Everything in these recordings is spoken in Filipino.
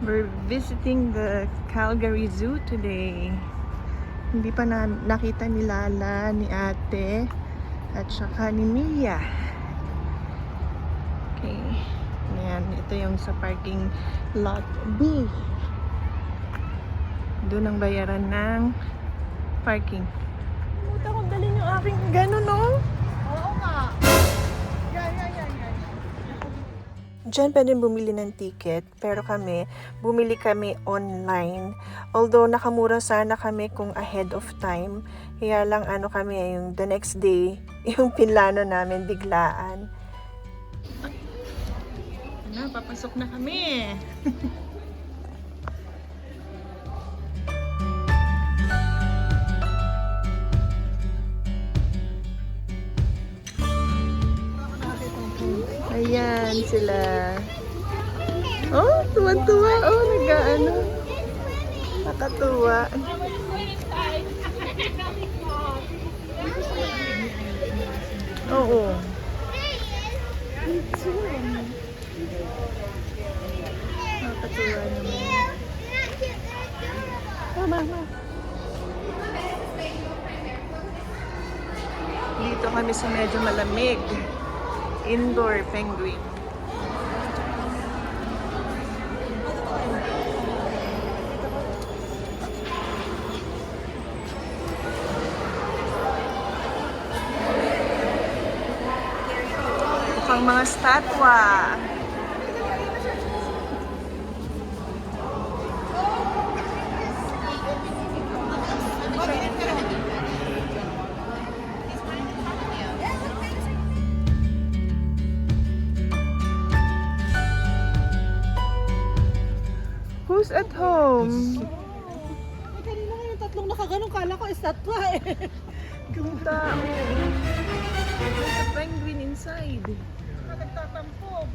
We're visiting the Calgary Zoo today. Hindi pa nakita ni Lala, ni Ate, at saka ni Mia. Okay. Ayan, ito yung sa parking lot B. Doon ang bayaran ng parking. Pumunta ko dalhin yung aking gano'n, no? Oo nga. Yan. Diyan pwede bumili ng ticket, pero bumili kami online. Although nakamura sana kami kung ahead of time, kaya lang yung the next day, yung pinlano namin biglaan. Papasok na kami. Ayan sila. Oh, tuwan-tuwa. Oh, nakatuwa. Oo. Nakatuwa naman. Mama. Dito kami sa medyo malamig. Indoor penguin. Mukhang mga statwa. Who's at home? Kanina nga yung tatlong nakaganong, kala ko estatwa eh. Tao. There's a penguin inside. Nagtatampo.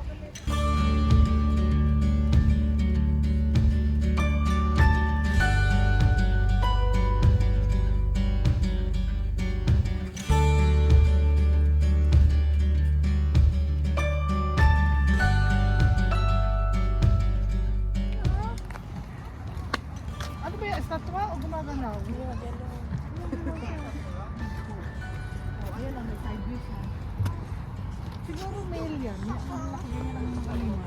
Ano ba yung estatwa o gumaganaw? Ayan lang, may side view siya. Siguro male yan. Ang laki ganyan ang ano niya.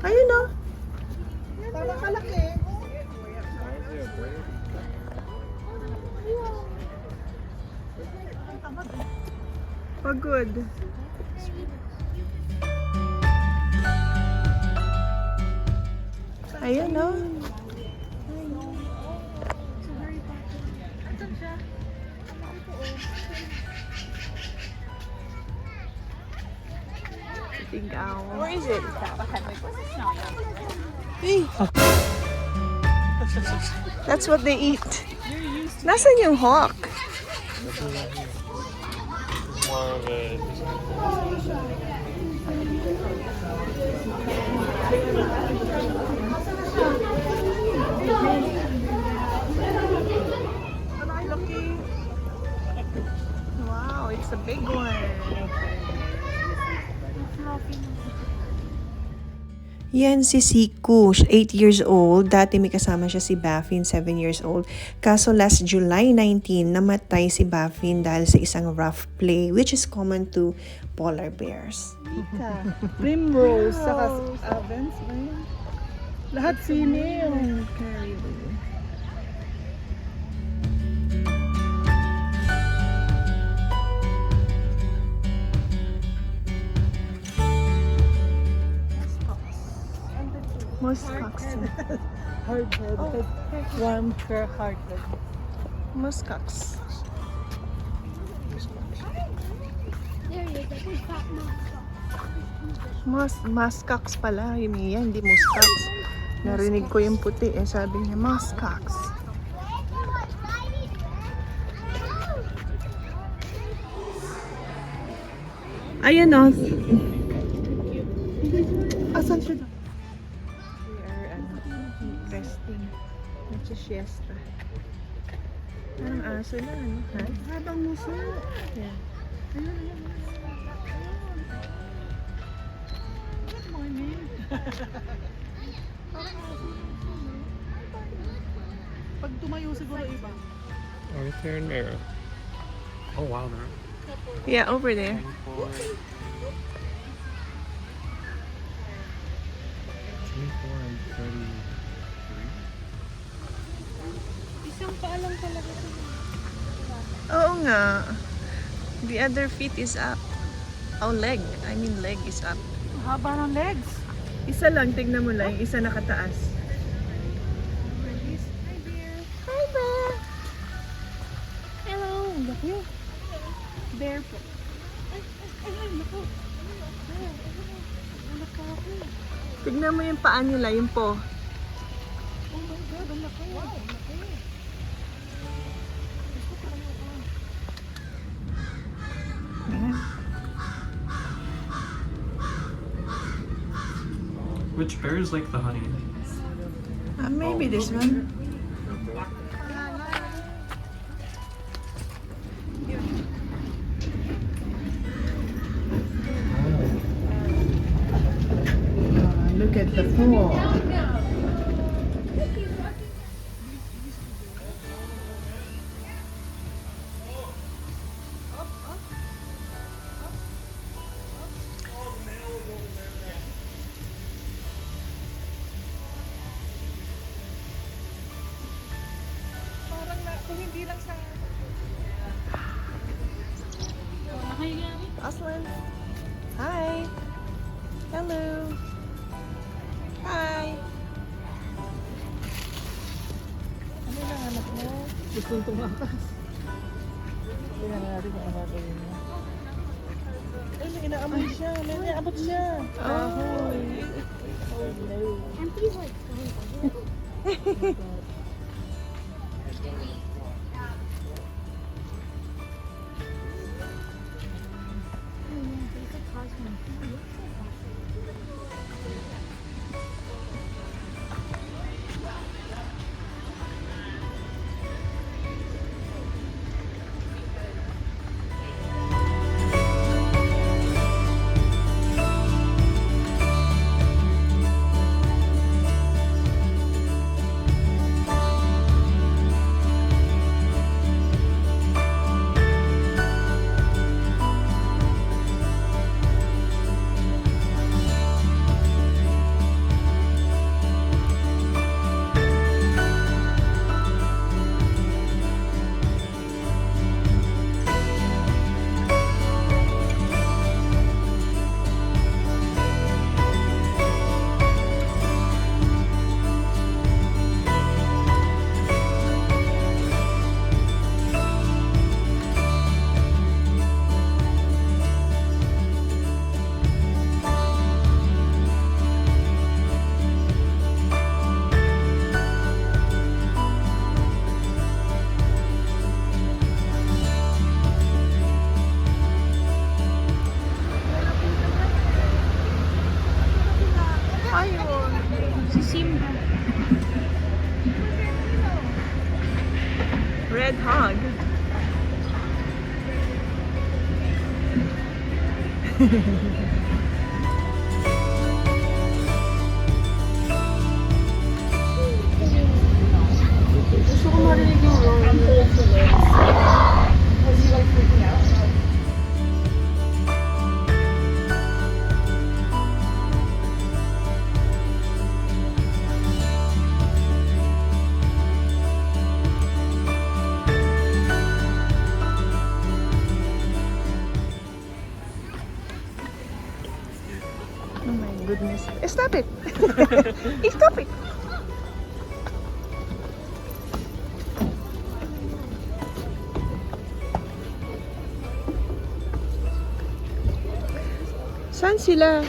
Ayun o. Tama kalaki. Pagod. Ayun o. Tigaw. Where is it? That's what they eat. Nasaan yung hawk? More of a Wow, it's a big one. Yan si Siku, 8 years old. Dati may kasama siya si Baffin, 7 years old. Kaso last July 19, namatay si Baffin dahil sa isang rough play, which is common to polar bears. Primrose, saka Avens ba yun? Lahat female. Caribou. Muskox. Hard-headed. Warm, fair-hearted. Muskox. Muskox pala. Yung yan, hindi muskox. Narinig ko yung puti eh. Sabi niya, muskox. Ayan o. Asan siya? We are resting. Nagsa-siesta. Parang aso na, ano? Ha? Habang puso. Ayun, ayun, ayun. Good morning. Parang aso. Pag tumayo siguro iba. Oh, right there in there. Oh, wow, man. Yeah, over there. 24 and 33. Isang paa lang talaga. Oo nga. The other feet is up. Oh, leg. I mean, leg is up. Haba ng legs. Isa lang, tignan mo lang. Isa nakataas. Hi dear. Hi bear. Hello. Laki. Bear po. Ay, ay, ay, naku. Ulat ka ako. Tignan mo yung paa nila, yung po. Oh my God, ang laki. Wow, ang laki. Gusto ko tayo ka. Which bears like the honey? Maybe this one. Look at the pool. Parang na, kung hindi lang sa... Aslan. Hi. Hello. Hi. Ano yung anak mo? Gustong tumakas. Tingnan natin kung ano gagawin mo. Ay, may inaamoy siya. May inaabot siya. Ahoy. Oh no. And he's like, Ayun. si Simba. Red hog. Gusto ko marinig yung roar. Was he like freaking out? Oh my goodness. Stop it. Stop it. Saan sila?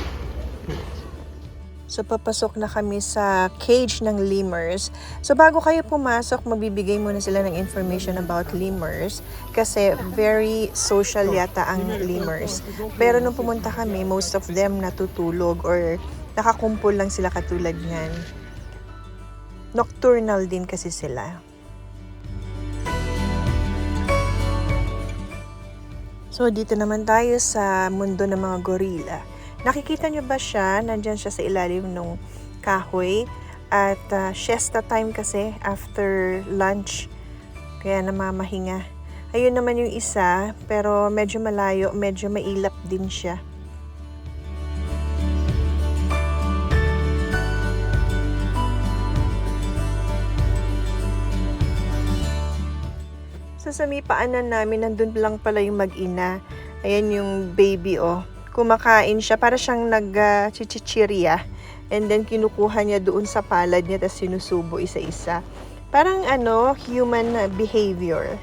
So, papasok na kami sa cage ng lemurs. So, bago kayo pumasok, mabibigay muna sila ng information about lemurs kasi very social yata ang lemurs. Pero nung pumunta kami, most of them natutulog or nakakumpul lang sila katulad niyan. Nocturnal din kasi sila. So, dito naman tayo sa mundo ng mga gorilla. Nakikita nyo ba siya? Nandyan siya sa ilalim ng kahoy. At siesta time kasi after lunch. Kaya namamahinga. Ayun naman yung isa, pero medyo malayo, medyo mailap din siya. So sa may paanan namin, nandun lang pala yung mag-ina. Ayan yung baby, oh. Kumakain siya, para siyang nag-chichichirya. And then kinukuha niya doon sa palad niya, tapos sinusubo isa-isa. Parang human behavior.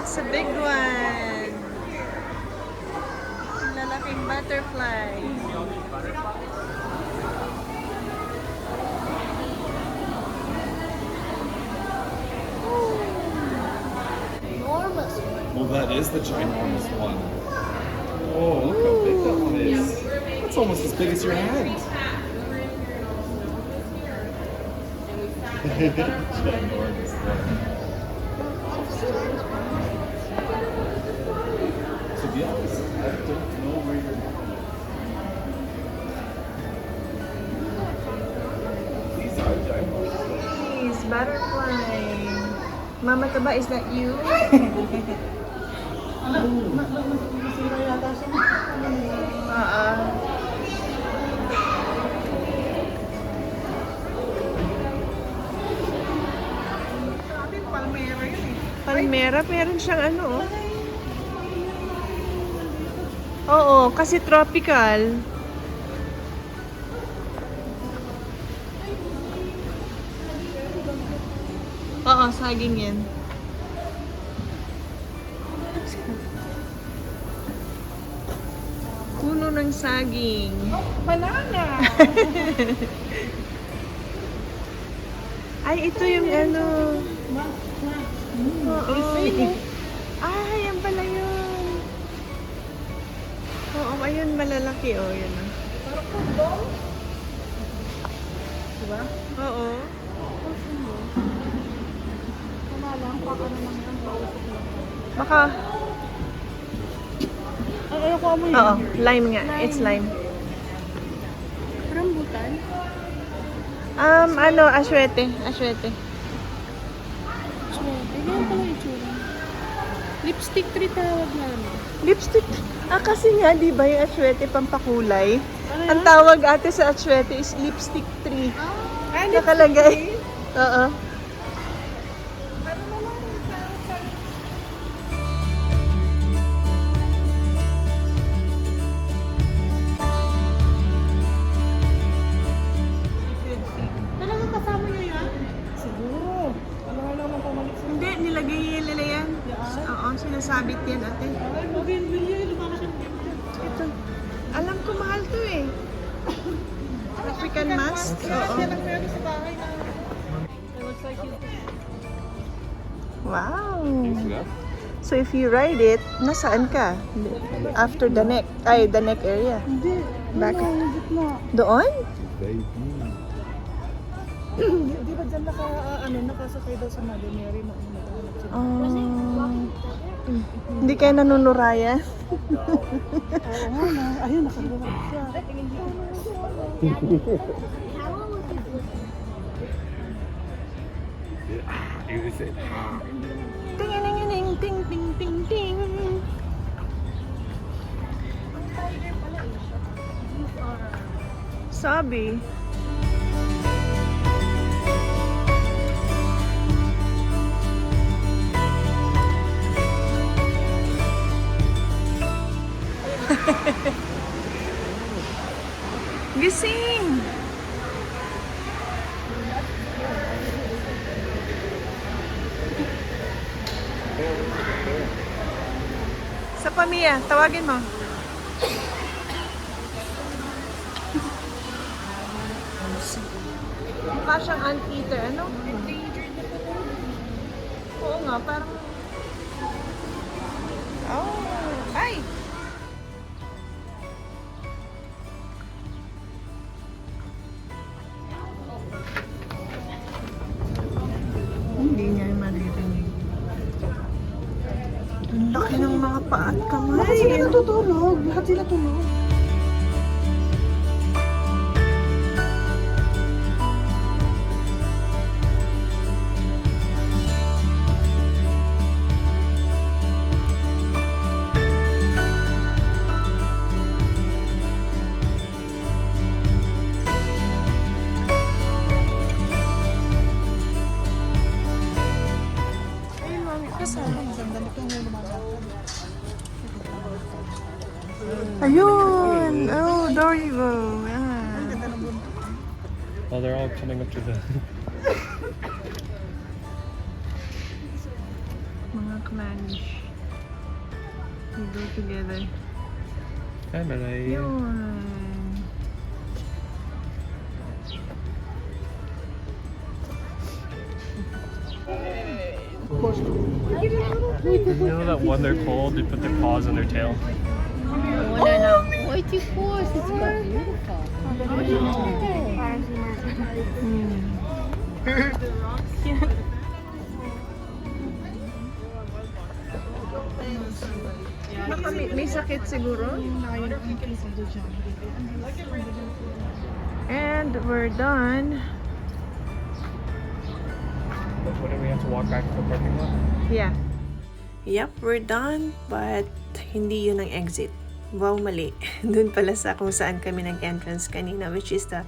It's a big one. Lalaking butterfly. Enormous. Well, that is the ginormous one. Oh, look how big that one is. That's almost as big as your hand. Ginormous one. To be honest, I don't know where you're going. These are ginormous. Please, butterfly. Mama Taba, is that you? Masira yata siya. Sabi, palmera yun eh. Palmera, meron siyang oh. Oo, kasi tropical. Oo, saging yan. Puno ng saging. Banana! Ay, ito yung Oo. Ay, yan pala yun. Oo, ayun, malalaki, oh, yun. Parang kondom. Diba? Oo. Kamalang, baka naman yan. Pausok lang. Baka, Ay, ayoko amoy oo, yun. lime nga. It's lime. Rambutan. Aswete. Aswete. Ay, ganyan pala yung itsura. Lipstick tree tawag namin. Lipstick. Kasi nga, di ba yung aswete pampakulay? Ang tawag ate sa aswete is lipstick tree. Nakalagay. Oo. Talagang kasama niyo yan? Siguro. Ano nga naman pamalik sa... Hindi, nilagay nila yan. Oo, sinasabit yan ate. Ay, bougainvillea. Lumaki siya. Ito. Alam ko mahal to eh. African mask? Oo. Yan ang meron sa bahay na... It looks like you... Wow. See that? So if you ride it, nasaan ka? After the neck. The neck area. Hindi. Back. Wala, yung gitna. Doon? Baby. Di ba dyan nakasakay daw sa Mother Mary na naghahanap siya? Hindi kayo nanunuraya? Oo nga na. Ayun, nakaluwag siya. How old is this? Use it. Ting, ting, ting, ting, ting. Sabi. Gising! Sa pamilya, tawagin mo. Mukha siyang anteater, ano? Oo nga, parang... Oh, ay! Hindi niya maririnig. Ang laki ng mga paa at kamay. Bakit sila natutulog? Lahat sila tulog. Ayun! Oh, there you go. Ah. Oh, they're all coming up to the. Mga clanch. We go together. Hi, Malay. Yun. You know that when they're cold, they put their paws on their tail. Oh, it's of course. It's beautiful. May sakit siguro. And we're done. What do we have to walk back to the parking lot? Yeah. Yep, we're done. But hindi yun ang exit. Wow, mali. Doon pala sa kung saan kami nag-entrance kanina, which is the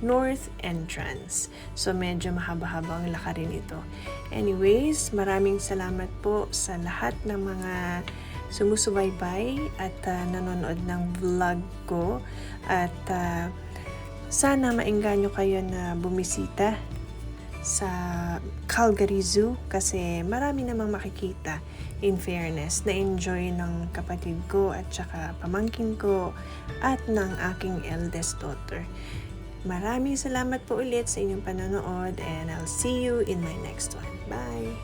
north entrance. So, medyo mahaba-haba ang lakarin ito. Anyways, maraming salamat po sa lahat ng mga sumusubaybay at nanonood ng vlog ko. At sana maengganyo kayo na bumisita sa Calgary Zoo kasi marami namang makikita. In fairness, na-enjoy ng kapatid ko at saka pamangkin ko at ng aking eldest daughter. Maraming salamat po ulit sa inyong panonood and I'll see you in my next one. Bye!